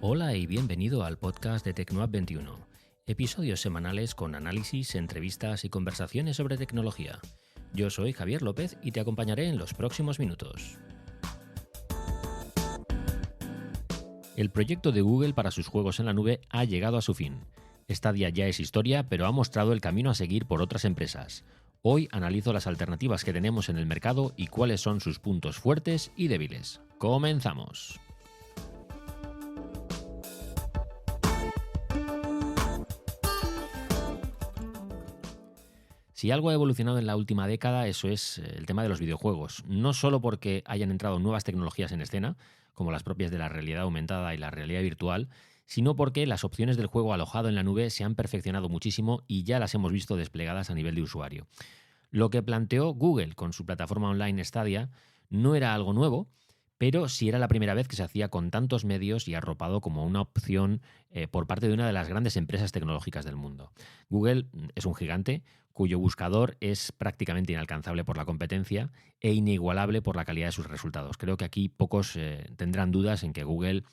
Hola y bienvenido al podcast de Tecnoapp 21, episodios semanales con análisis, entrevistas y conversaciones sobre tecnología. Yo soy Javier López y te acompañaré en los próximos minutos. El proyecto de Google para sus juegos en la nube ha llegado a su fin. Stadia ya es historia, pero ha mostrado el camino a seguir por otras empresas. Hoy analizo las alternativas que tenemos en el mercado y cuáles son sus puntos fuertes y débiles. ¡Comenzamos! Si algo ha evolucionado en la última década, eso es el tema de los videojuegos. No solo porque hayan entrado nuevas tecnologías en escena, como las propias de la realidad aumentada y la realidad virtual, sino porque las opciones del juego alojado en la nube se han perfeccionado muchísimo y ya las hemos visto desplegadas a nivel de usuario. Lo que planteó Google con su plataforma online Stadia no era algo nuevo, pero sí era la primera vez que se hacía con tantos medios y arropado como una opción por parte de una de las grandes empresas tecnológicas del mundo. Google es un gigante cuyo buscador es prácticamente inalcanzable por la competencia e inigualable por la calidad de sus resultados. Creo que aquí pocos tendrán dudas en que Google,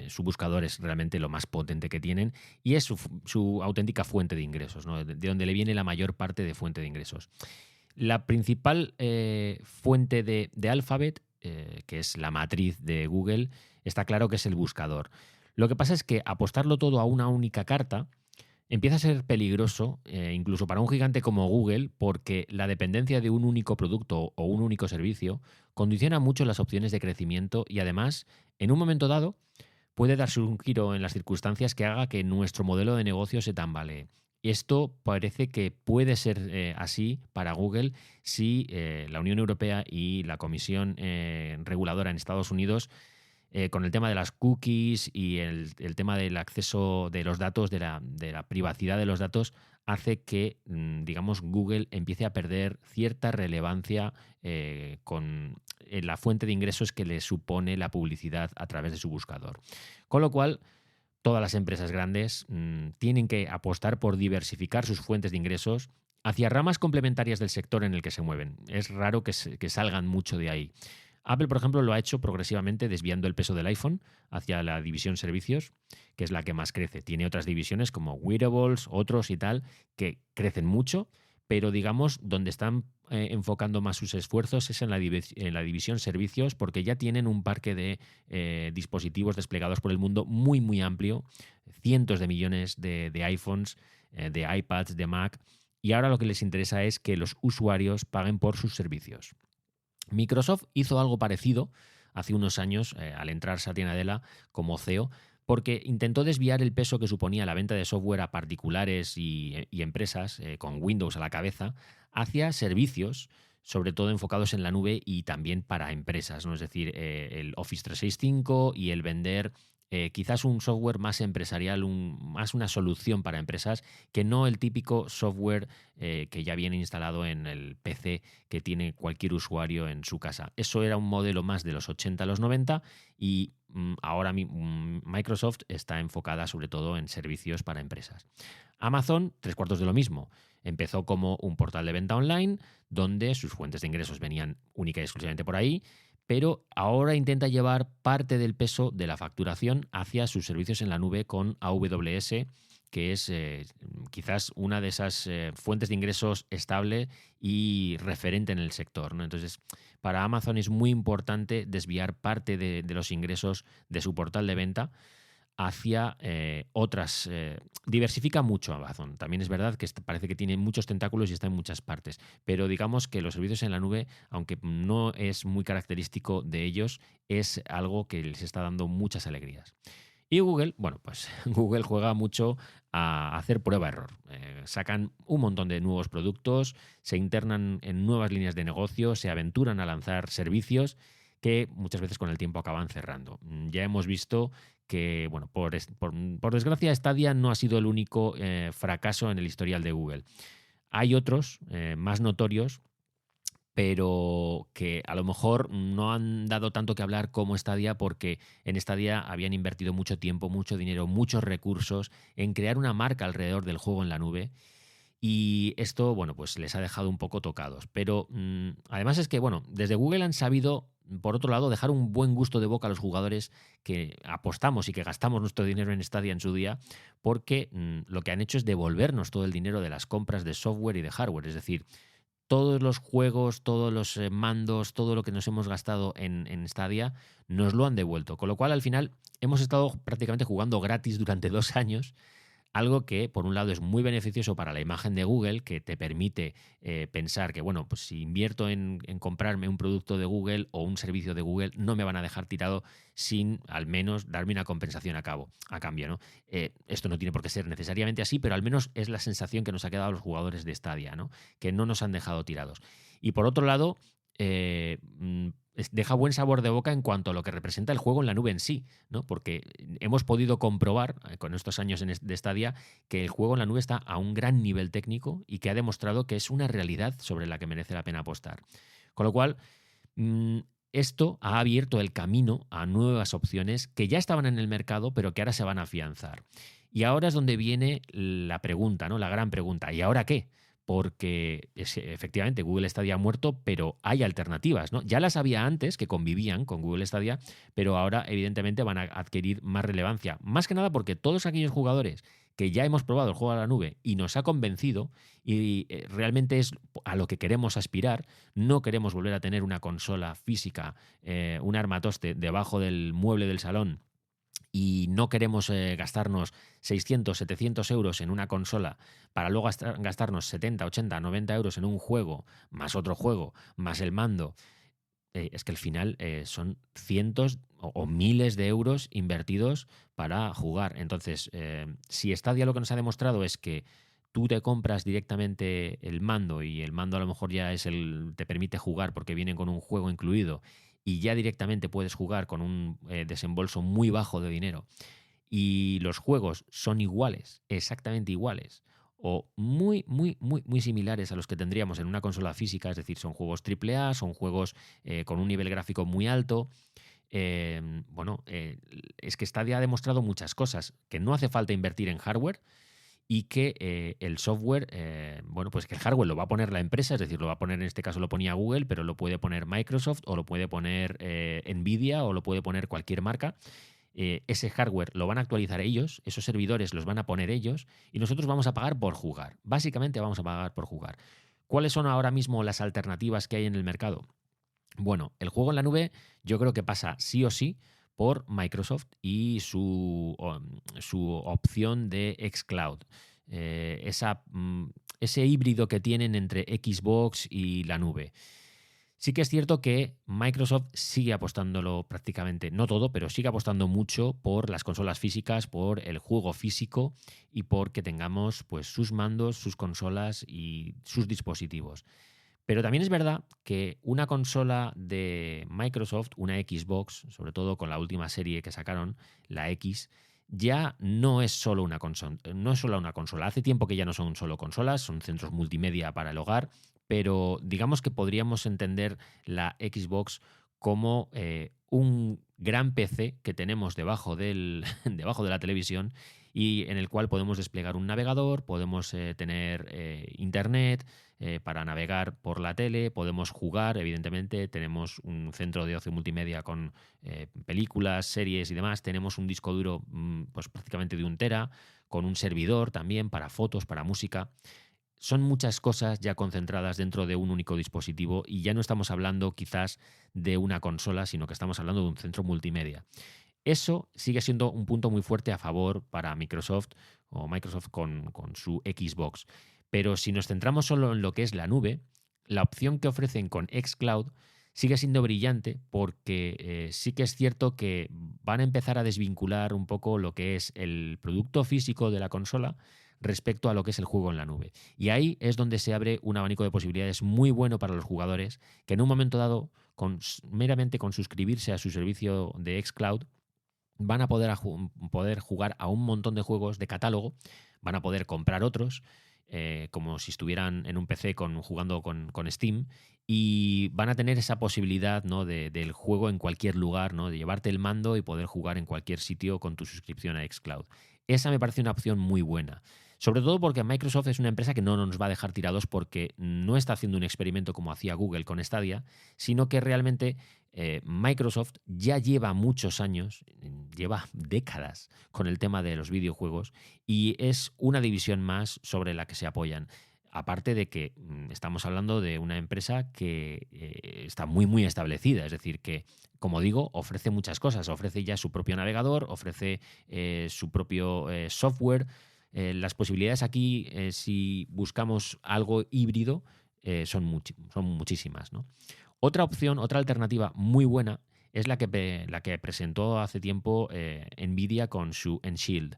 su buscador es realmente lo más potente que tienen y es su auténtica fuente de ingresos, ¿no? De donde le viene la mayor parte de fuente de ingresos. La principal fuente de Alphabet, que es la matriz de Google, está claro que es el buscador. Lo que pasa es que apostarlo todo a una única carta empieza a ser peligroso, incluso para un gigante como Google, porque la dependencia de un único producto o un único servicio condiciona mucho las opciones de crecimiento y además, en un momento dado, puede darse un giro en las circunstancias que haga que nuestro modelo de negocio se tambalee. Esto parece que puede ser así para Google si la Unión Europea y la Comisión Reguladora en Estados Unidos, con el tema de las cookies y el tema del acceso de los datos, de la privacidad de los datos, hace que, digamos, Google empiece a perder cierta relevancia con la fuente de ingresos que le supone la publicidad a través de su buscador. Con lo cual, todas las empresas grandes tienen que apostar por diversificar sus fuentes de ingresos hacia ramas complementarias del sector en el que se mueven. Es raro que salgan mucho de ahí. Apple, por ejemplo, lo ha hecho progresivamente desviando el peso del iPhone hacia la división servicios, que es la que más crece. Tiene otras divisiones como wearables, otros y tal, que crecen mucho, pero digamos, donde están enfocando más sus esfuerzos es en la división servicios, porque ya tienen un parque de dispositivos desplegados por el mundo muy, muy amplio, cientos de millones de iPhones, de iPads, de Mac, y ahora lo que les interesa es que los usuarios paguen por sus servicios. Microsoft hizo algo parecido hace unos años al entrar Satya Nadella como CEO, porque intentó desviar el peso que suponía la venta de software a particulares y empresas, con Windows a la cabeza, hacia servicios, sobre todo enfocados en la nube y también para empresas, ¿no? Es decir, el Office 365 y el vender quizás un software más empresarial, más una solución para empresas, que no el típico software que ya viene instalado en el PC que tiene cualquier usuario en su casa. Eso era un modelo más de los 80 a los 90 y ahora Microsoft está enfocada sobre todo en servicios para empresas. Amazon, 3/4 de lo mismo. Empezó como un portal de venta online donde sus fuentes de ingresos venían única y exclusivamente por ahí, pero ahora intenta llevar parte del peso de la facturación hacia sus servicios en la nube con AWS, que es quizás una de esas fuentes de ingresos estable y referente en el sector, ¿no? Entonces, para Amazon es muy importante desviar parte de los ingresos de su portal de venta hacia otras. Diversifica mucho Amazon. También es verdad que parece que tiene muchos tentáculos y está en muchas partes. Pero digamos que los servicios en la nube, aunque no es muy característico de ellos, es algo que les está dando muchas alegrías. Y Google, bueno, pues Google juega mucho a hacer prueba-error. Sacan un montón de nuevos productos, se internan en nuevas líneas de negocio, se aventuran a lanzar servicios que muchas veces con el tiempo acaban cerrando. Ya hemos visto que, bueno, por desgracia, Stadia no ha sido el único fracaso en el historial de Google. Hay otros más notorios, pero que a lo mejor no han dado tanto que hablar como Stadia, porque en Stadia habían invertido mucho tiempo, mucho dinero, muchos recursos en crear una marca alrededor del juego en la nube. Y esto, bueno, pues les ha dejado un poco tocados. Pero además es que, bueno, desde Google han sabido, por otro lado, dejar un buen gusto de boca a los jugadores que apostamos y que gastamos nuestro dinero en Stadia en su día, porque lo que han hecho es devolvernos todo el dinero de las compras de software y de hardware. Es decir, todos los juegos, todos los mandos, todo lo que nos hemos gastado en Stadia, nos lo han devuelto. Con lo cual, al final, hemos estado prácticamente jugando gratis durante 2 años, algo que, por un lado, es muy beneficioso para la imagen de Google, que te permite pensar que, bueno, pues si invierto en comprarme un producto de Google o un servicio de Google, no me van a dejar tirado sin al menos darme una compensación a cambio, ¿no? Esto no tiene por qué ser necesariamente así, pero al menos es la sensación que nos ha quedado a los jugadores de Stadia, ¿no? Que no nos han dejado tirados. Y por otro lado, deja buen sabor de boca en cuanto a lo que representa el juego en la nube en sí, ¿no? Porque hemos podido comprobar con estos años de Stadia que el juego en la nube está a un gran nivel técnico y que ha demostrado que es una realidad sobre la que merece la pena apostar. Con lo cual, mm, esto ha abierto el camino a nuevas opciones que ya estaban en el mercado, pero que ahora se van a afianzar. Y ahora es donde viene la pregunta, ¿no? La gran pregunta. ¿Y ahora qué? Porque efectivamente Google Stadia ha muerto, pero hay alternativas, ¿no? Ya las había antes que convivían con Google Stadia, pero ahora evidentemente van a adquirir más relevancia. Más que nada porque todos aquellos jugadores que ya hemos probado el juego a la nube y nos ha convencido y realmente es a lo que queremos aspirar, no queremos volver a tener una consola física, un armatoste debajo del mueble del salón, y no queremos gastarnos 600, 700 euros en una consola para luego gastarnos 70, 80, 90 euros en un juego, más otro juego, más el mando. Es que al final son cientos o miles de euros invertidos para jugar. Entonces, si Stadia lo que nos ha demostrado es que tú te compras directamente el mando y el mando a lo mejor ya te permite jugar porque viene con un juego incluido y ya directamente puedes jugar con un desembolso muy bajo de dinero y los juegos son iguales, exactamente iguales o muy, muy, muy, muy similares a los que tendríamos en una consola física, es decir, son juegos AAA, son juegos con un nivel gráfico muy alto. Es que Stadia ha demostrado muchas cosas, que no hace falta invertir en hardware y que el software, pues que el hardware lo va a poner la empresa, es decir, lo va a poner, en este caso lo ponía Google, pero lo puede poner Microsoft o lo puede poner Nvidia o lo puede poner cualquier marca. Ese hardware lo van a actualizar ellos, esos servidores los van a poner ellos y nosotros vamos a pagar por jugar. Básicamente vamos a pagar por jugar. ¿Cuáles son ahora mismo las alternativas que hay en el mercado? Bueno, el juego en la nube yo creo que pasa sí o sí por Microsoft y su opción de xCloud. Ese híbrido que tienen entre Xbox y la nube. Sí que es cierto que Microsoft sigue apostándolo prácticamente, no todo, pero sigue apostando mucho por las consolas físicas, por el juego físico y por que tengamos pues sus mandos, sus consolas y sus dispositivos. Pero también es verdad que una consola de Microsoft, una Xbox, sobre todo con la última serie que sacaron, la X, ya no es solo una consola, no es solo una consola. Hace tiempo que ya no son solo consolas, son centros multimedia para el hogar, pero digamos que podríamos entender la Xbox como un gran PC que tenemos debajo debajo de la televisión y en el cual podemos desplegar un navegador, podemos tener internet para navegar por la tele, podemos jugar, evidentemente, tenemos un centro de ocio multimedia con películas, series y demás, tenemos un disco duro pues prácticamente de 1 tera, con un servidor también para fotos, para música. Son muchas cosas ya concentradas dentro de un único dispositivo y ya no estamos hablando quizás de una consola, sino que estamos hablando de un centro multimedia. Eso sigue siendo un punto muy fuerte a favor para Microsoft o Microsoft con su Xbox. Pero si nos centramos solo en lo que es la nube, la opción que ofrecen con xCloud sigue siendo brillante porque sí que es cierto que van a empezar a desvincular un poco lo que es el producto físico de la consola respecto a lo que es el juego en la nube. Y ahí es donde se abre un abanico de posibilidades muy bueno para los jugadores que en un momento dado, meramente con suscribirse a su servicio de xCloud, van a poder jugar a un montón de juegos de catálogo, van a poder comprar otros, como si estuvieran en un PC jugando con Steam, y van a tener esa posibilidad, ¿no? del juego en cualquier lugar, ¿no? De llevarte el mando y poder jugar en cualquier sitio con tu suscripción a xCloud. Esa me parece una opción muy buena. Sobre todo porque Microsoft es una empresa que no nos va a dejar tirados porque no está haciendo un experimento como hacía Google con Stadia, sino que realmente Microsoft ya lleva muchos años, lleva décadas con el tema de los videojuegos y es una división más sobre la que se apoyan. Aparte de que estamos hablando de una empresa que está muy, muy establecida, es decir, que, como digo, ofrece muchas cosas. Ofrece ya su propio navegador, ofrece su propio software. Las posibilidades aquí, si buscamos algo híbrido, son muchísimas, ¿no? Otra opción, otra alternativa muy buena es la que presentó hace tiempo Nvidia con su Enshield.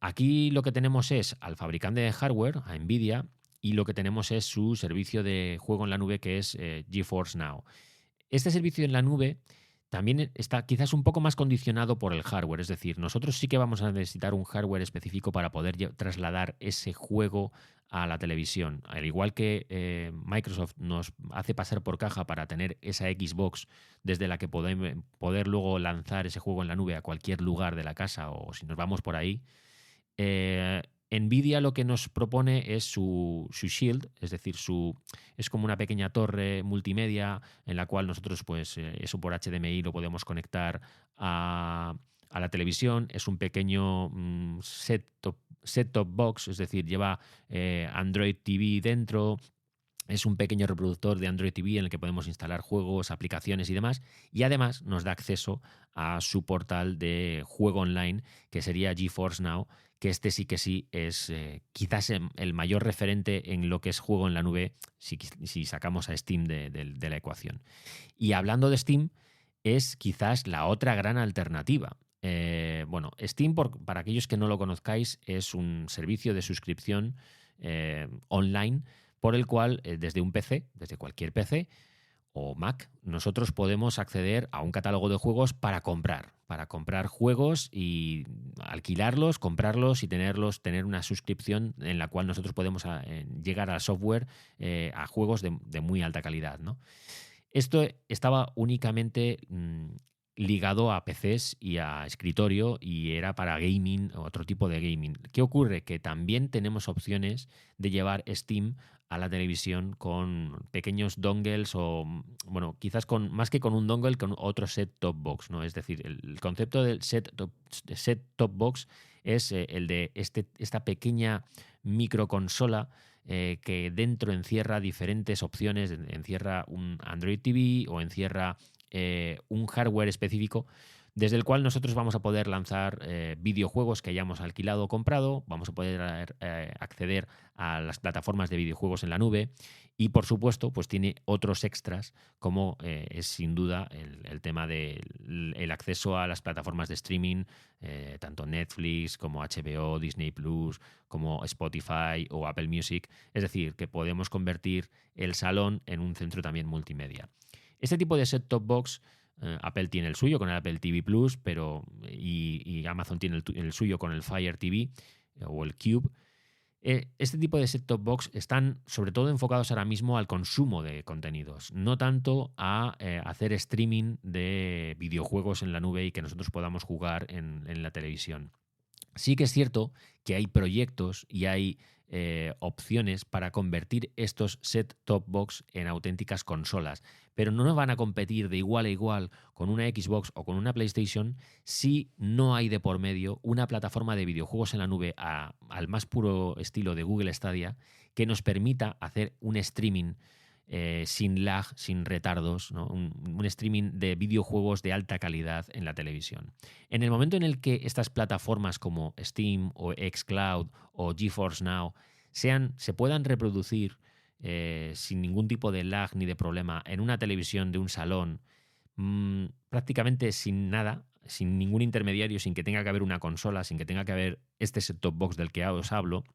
Aquí lo que tenemos es al fabricante de hardware, a Nvidia, y lo que tenemos es su servicio de juego en la nube que es GeForce Now. Este servicio en la nube también está quizás un poco más condicionado por el hardware, es decir, nosotros sí que vamos a necesitar un hardware específico para poder trasladar ese juego a la televisión. Al igual que Microsoft nos hace pasar por caja para tener esa Xbox desde la que poder luego lanzar ese juego en la nube a cualquier lugar de la casa o si nos vamos por ahí, Nvidia lo que nos propone es su Shield, es decir, es como una pequeña torre multimedia en la cual nosotros, pues, eso por HDMI lo podemos conectar a la televisión. Es un pequeño set-top box, es decir, lleva Android TV dentro. Es un pequeño reproductor de Android TV en el que podemos instalar juegos, aplicaciones y demás. Y además nos da acceso a su portal de juego online, que sería GeForce Now, que sí que sí es quizás el mayor referente en lo que es juego en la nube si sacamos a Steam de la ecuación. Y hablando de Steam, es quizás la otra gran alternativa. Bueno, Steam, para aquellos que no lo conozcáis, es un servicio de suscripción online por el cual desde un PC, desde cualquier PC o Mac, nosotros podemos acceder a un catálogo de juegos para comprar juegos y alquilarlos, comprarlos y tener una suscripción en la cual nosotros podemos llegar al software a juegos de muy alta calidad, ¿no? Esto estaba únicamente ligado a PCs y a escritorio y era para gaming, otro tipo de gaming. ¿Qué ocurre? Que también tenemos opciones de llevar Steam a la televisión con pequeños dongles o, bueno, quizás más que con un dongle, con otro set-top box, ¿no? Es decir, el concepto del set-top box es el de esta pequeña microconsola que dentro encierra diferentes opciones, encierra un Android TV o encierra un hardware específico desde el cual nosotros vamos a poder lanzar videojuegos que hayamos alquilado o comprado, vamos a poder acceder a las plataformas de videojuegos en la nube y, por supuesto, pues tiene otros extras como es sin duda el tema del acceso a las plataformas de streaming, tanto Netflix como HBO, Disney Plus, como Spotify o Apple Music. Es decir, que podemos convertir el salón en un centro también multimedia. Este tipo de set-top box, Apple tiene el suyo con el Apple TV Plus, y Amazon tiene el suyo con el Fire TV o el Cube. Este tipo de set-top box están sobre todo enfocados ahora mismo al consumo de contenidos, no tanto a hacer streaming de videojuegos en la nube y que nosotros podamos jugar en la televisión. Sí que es cierto que hay proyectos y hay opciones para convertir estos set-top box en auténticas consolas, pero no nos van a competir de igual a igual con una Xbox o con una PlayStation si no hay de por medio una plataforma de videojuegos en la nube al más puro estilo de Google Stadia que nos permita hacer un streaming sin lag, sin retardos, ¿no? Un streaming de videojuegos de alta calidad en la televisión. En el momento en el que estas plataformas como Steam o xCloud o GeForce Now se puedan reproducir sin ningún tipo de lag ni de problema en una televisión de un salón, prácticamente sin nada, sin ningún intermediario, sin que tenga que haber una consola, sin que tenga que haber este set-top box del que os hablo,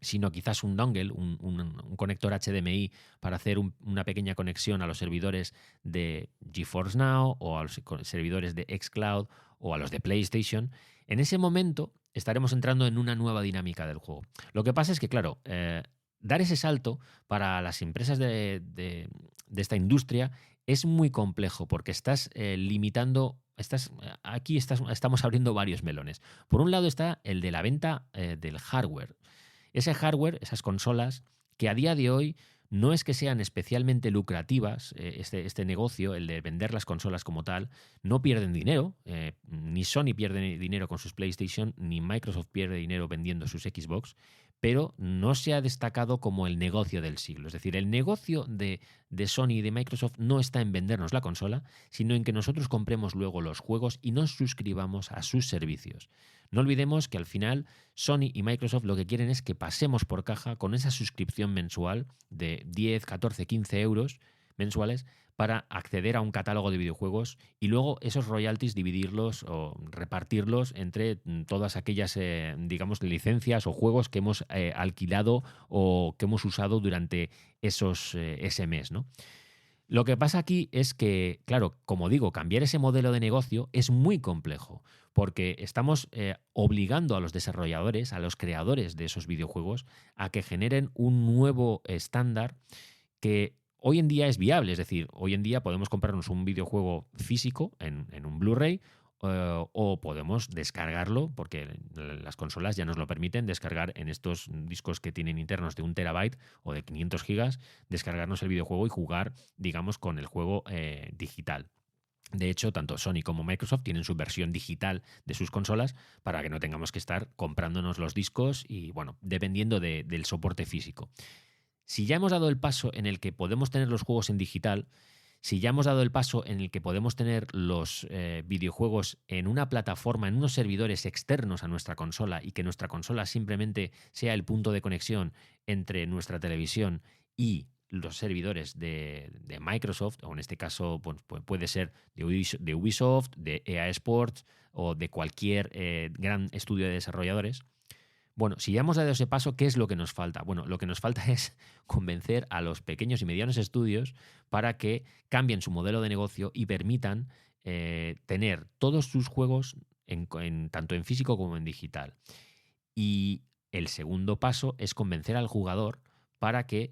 sino quizás un dongle, un conector HDMI para hacer una pequeña conexión a los servidores de GeForce Now o a los servidores de xCloud o a los de PlayStation, en ese momento estaremos entrando en una nueva dinámica del juego. Lo que pasa es que, claro, dar ese salto para las empresas de esta industria es muy complejo porque estás limitando estamos abriendo varios melones. Por un lado está el de la venta del hardware. Ese hardware, esas consolas, que a día de hoy no es que sean especialmente lucrativas, este negocio, el de vender las consolas como tal, no pierden dinero, ni Sony pierde dinero con sus PlayStation, ni Microsoft pierde dinero vendiendo sus Xbox, pero no se ha destacado como el negocio del siglo. Es decir, el negocio de Sony y de Microsoft no está en vendernos la consola, sino en que nosotros compremos luego los juegos y nos suscribamos a sus servicios. No olvidemos que al final Sony y Microsoft lo que quieren es que pasemos por caja con esa suscripción mensual de 10, 14, 15 euros mensuales para acceder a un catálogo de videojuegos y luego esos royalties dividirlos o repartirlos entre todas aquellas, digamos, licencias o juegos que hemos alquilado o que hemos usado durante ese mes, ¿no? Lo que pasa aquí es que, claro, como digo, cambiar ese modelo de negocio es muy complejo, porque estamos obligando a los desarrolladores, a los creadores de esos videojuegos, a que generen un nuevo estándar que hoy en día es viable. Es decir, hoy en día podemos comprarnos un videojuego físico en un Blu-ray o podemos descargarlo, porque las consolas ya nos lo permiten, descargar en estos discos que tienen internos de 1 terabyte o de 500 gigas, descargarnos el videojuego y jugar, digamos, con el juego digital. De hecho, tanto Sony como Microsoft tienen su versión digital de sus consolas para que no tengamos que estar comprándonos los discos y, bueno, dependiendo del soporte físico. Si ya hemos dado el paso en el que podemos tener los juegos en digital, si ya hemos dado el paso en el que podemos tener los videojuegos en una plataforma, en unos servidores externos a nuestra consola y que nuestra consola simplemente sea el punto de conexión entre nuestra televisión y los servidores de Microsoft, o en este caso pues, puede ser de Ubisoft, de EA Sports o de cualquier gran estudio de desarrolladores. Bueno, si ya hemos dado ese paso, ¿qué es lo que nos falta? Bueno, lo que nos falta es convencer a los pequeños y medianos estudios para que cambien su modelo de negocio y permitan tener todos sus juegos tanto en físico como en digital. Y el segundo paso es convencer al jugador para que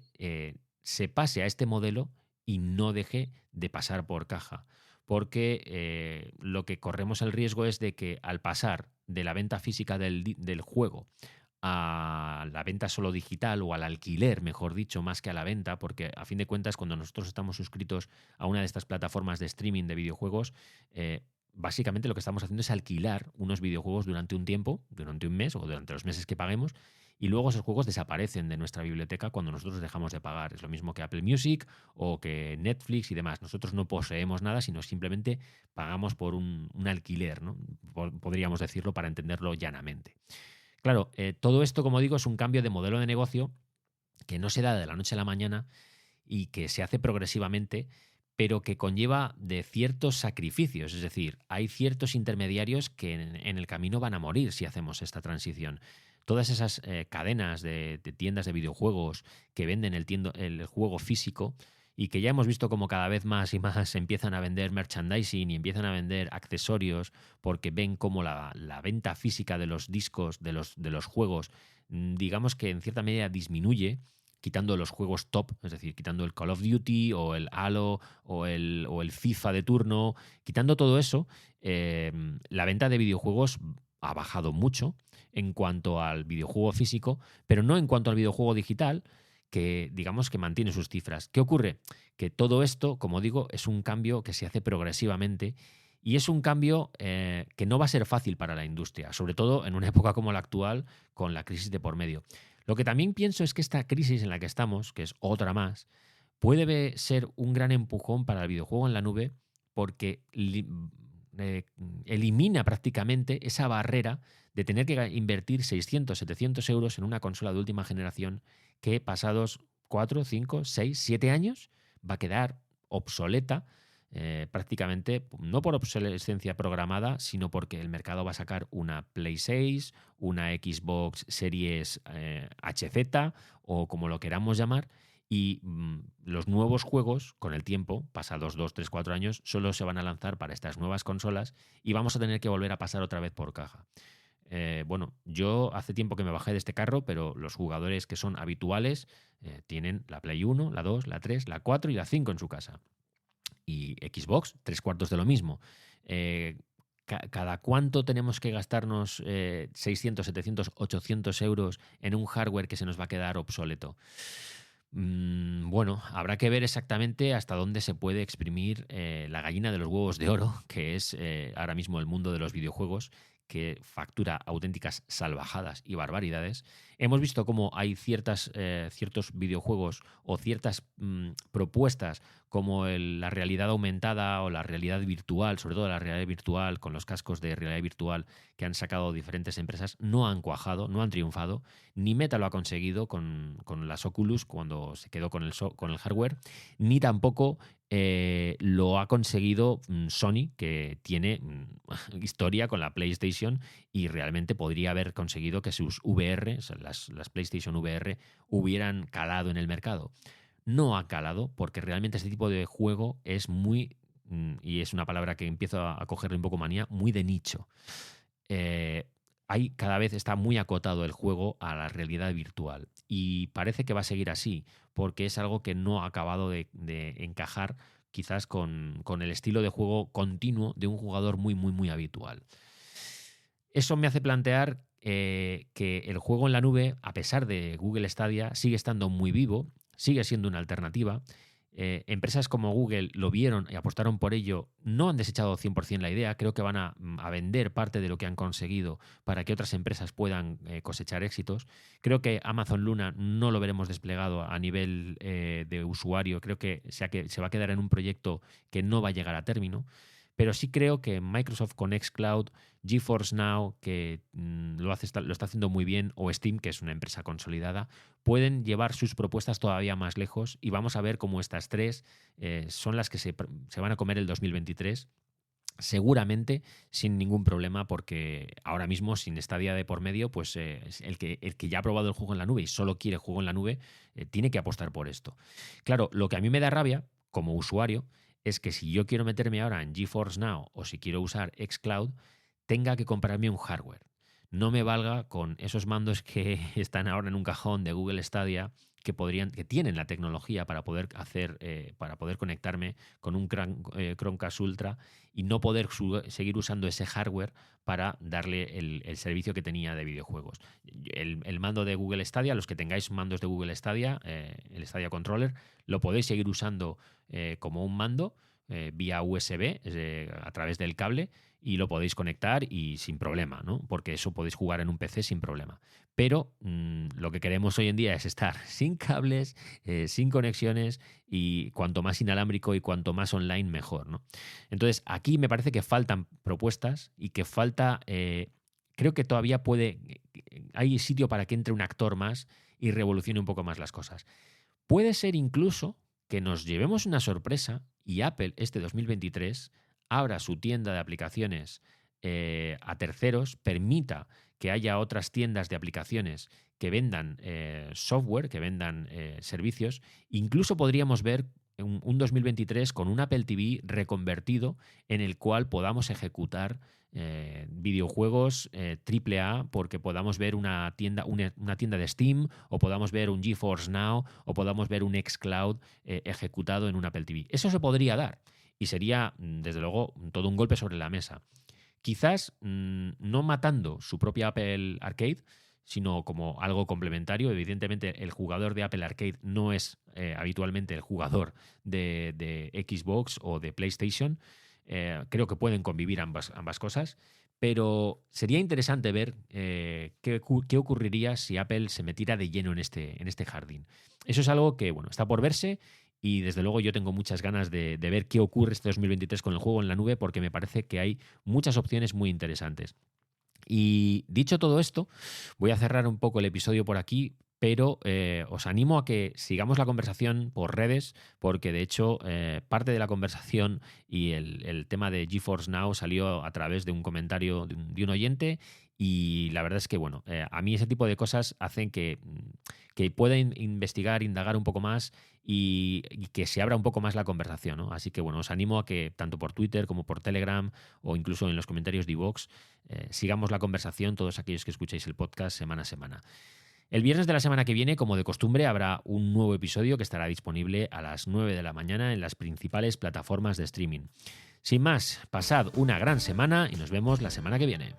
se pase a este modelo y no deje de pasar por caja. Porque lo que corremos el riesgo es de que al pasar de la venta física del juego a la venta solo digital o al alquiler, mejor dicho, más que a la venta, porque a fin de cuentas cuando nosotros estamos suscritos a una de estas plataformas de streaming de videojuegos, básicamente lo que estamos haciendo es alquilar unos videojuegos durante un tiempo, durante un mes o durante los meses que paguemos, y luego esos juegos desaparecen de nuestra biblioteca cuando nosotros dejamos de pagar. Es lo mismo que Apple Music o que Netflix y demás. Nosotros no poseemos nada, sino simplemente pagamos por un alquiler, ¿no? Podríamos decirlo para entenderlo llanamente. Claro, todo esto, como digo, es un cambio de modelo de negocio que no se da de la noche a la mañana y que se hace progresivamente, pero que conlleva de ciertos sacrificios. Es decir, hay ciertos intermediarios que en el camino van a morir si hacemos esta transición. Todas esas cadenas de tiendas de videojuegos que venden el juego físico y que ya hemos visto como cada vez más y más empiezan a vender merchandising y empiezan a vender accesorios porque ven como la venta física de los discos, de los juegos, digamos que en cierta medida disminuye, quitando los juegos top, es decir, quitando el Call of Duty o el Halo o el FIFA de turno, quitando todo eso, la venta de videojuegos ha bajado mucho en cuanto al videojuego físico, pero no en cuanto al videojuego digital, que digamos que mantiene sus cifras. ¿Qué ocurre? Que todo esto, como digo, es un cambio que se hace progresivamente y es un cambio que no va a ser fácil para la industria, sobre todo en una época como la actual, con la crisis de por medio. Lo que también pienso es que esta crisis en la que estamos, que es otra más, puede ser un gran empujón para el videojuego en la nube porque elimina prácticamente esa barrera de tener que invertir 600, 700 euros en una consola de última generación que pasados 4, 5, 6, 7 años va a quedar obsoleta, prácticamente no por obsolescencia programada, sino porque el mercado va a sacar una Play 6, una Xbox Series HZ o como lo queramos llamar, y los nuevos juegos, con el tiempo, pasados 2, 3, 4 años, solo se van a lanzar para estas nuevas consolas y vamos a tener que volver a pasar otra vez por caja. Bueno, yo hace tiempo que me bajé de este carro, pero los jugadores que son habituales tienen la Play 1, la 2, la 3, la 4 y la 5 en su casa. Y Xbox, 3/4 de lo mismo. ¿Cada cuánto tenemos que gastarnos 600, 700, 800 euros en un hardware que se nos va a quedar obsoleto? Bueno, habrá que ver exactamente hasta dónde se puede exprimir la gallina de los huevos de oro, que es ahora mismo el mundo de los videojuegos, que factura auténticas salvajadas y barbaridades. Hemos visto cómo hay ciertos videojuegos o ciertas propuestas como la realidad aumentada o la realidad virtual, sobre todo la realidad virtual, con los cascos de realidad virtual que han sacado diferentes empresas, no han cuajado, no han triunfado. Ni Meta lo ha conseguido con las Oculus cuando se quedó con el hardware, ni tampoco lo ha conseguido Sony, que tiene historia con la PlayStation y realmente podría haber conseguido que sus VR, o sea, las PlayStation VR, hubieran calado en el mercado. No ha calado porque realmente este tipo de juego es muy, y es una palabra que empiezo a cogerle un poco manía, muy de nicho. Cada vez está muy acotado el juego a la realidad virtual y parece que va a seguir así porque es algo que no ha acabado de encajar quizás con el estilo de juego continuo de un jugador muy, muy, muy habitual. Eso me hace plantear que el juego en la nube, a pesar de Google Stadia, sigue estando muy vivo, sigue siendo una alternativa. Empresas como Google lo vieron y apostaron por ello, no han desechado 100% la idea, creo que van a vender parte de lo que han conseguido para que otras empresas puedan cosechar éxitos. Creo que Amazon Luna no lo veremos desplegado a nivel de usuario, creo que se va a quedar en un proyecto que no va a llegar a término. Pero sí creo que Microsoft con xCloud, GeForce Now, que lo está haciendo muy bien, o Steam, que es una empresa consolidada, pueden llevar sus propuestas todavía más lejos y vamos a ver cómo estas tres son las que se van a comer el 2023. Seguramente sin ningún problema, porque ahora mismo sin Stadia de por medio, pues el que ya ha probado el juego en la nube y solo quiere juego en la nube, tiene que apostar por esto. Claro, lo que a mí me da rabia como usuario es que si yo quiero meterme ahora en GeForce Now o si quiero usar xCloud, tenga que comprarme un hardware. No me valga con esos mandos que están ahora en un cajón de Google Stadia que tienen la tecnología para poder para poder conectarme con un Chromecast Ultra y no poder seguir usando ese hardware para darle el servicio que tenía de videojuegos. El mando de Google Stadia, los que tengáis mandos de Google Stadia, el Stadia Controller, lo podéis seguir usando como un mando vía USB a través del cable y lo podéis conectar y sin problema, ¿no? Porque eso podéis jugar en un PC sin problema. Pero lo que queremos hoy en día es estar sin cables, sin conexiones y cuanto más inalámbrico y cuanto más online mejor, ¿no? Entonces aquí me parece que faltan propuestas y que falta... creo que todavía hay sitio para que entre un actor más y revolucione un poco más las cosas. Puede ser incluso que nos llevemos una sorpresa y Apple este 2023 abra su tienda de aplicaciones a terceros, permita que haya otras tiendas de aplicaciones que vendan software, que vendan servicios. Incluso podríamos ver un 2023 con un Apple TV reconvertido en el cual podamos ejecutar videojuegos AAA, porque podamos ver una tienda de Steam o podamos ver un GeForce Now o podamos ver un xCloud ejecutado en un Apple TV. Eso se podría dar y sería, desde luego, todo un golpe sobre la mesa. Quizás no matando su propia Apple Arcade, sino como algo complementario. Evidentemente, el jugador de Apple Arcade no es habitualmente el jugador de Xbox o de PlayStation. Creo que pueden convivir ambas cosas, pero sería interesante ver qué ocurriría si Apple se metiera de lleno en este jardín. Eso es algo que, bueno, está por verse y desde luego yo tengo muchas ganas de ver qué ocurre este 2023 con el juego en la nube, porque me parece que hay muchas opciones muy interesantes. Y dicho todo esto, voy a cerrar un poco el episodio por aquí, pero os animo a que sigamos la conversación por redes, porque de hecho parte de la conversación y el tema de GeForce Now salió a través de un comentario de un oyente, y la verdad es que, bueno, a mí ese tipo de cosas hacen que pueda investigar, indagar un poco más y que se abra un poco más la conversación, ¿no? Así que, bueno, os animo a que tanto por Twitter como por Telegram o incluso en los comentarios de iVoox sigamos la conversación, todos aquellos que escucháis el podcast semana a semana. El viernes de la semana que viene, como de costumbre, habrá un nuevo episodio que estará disponible a las 9 de la mañana en las principales plataformas de streaming. Sin más, pasad una gran semana y nos vemos la semana que viene.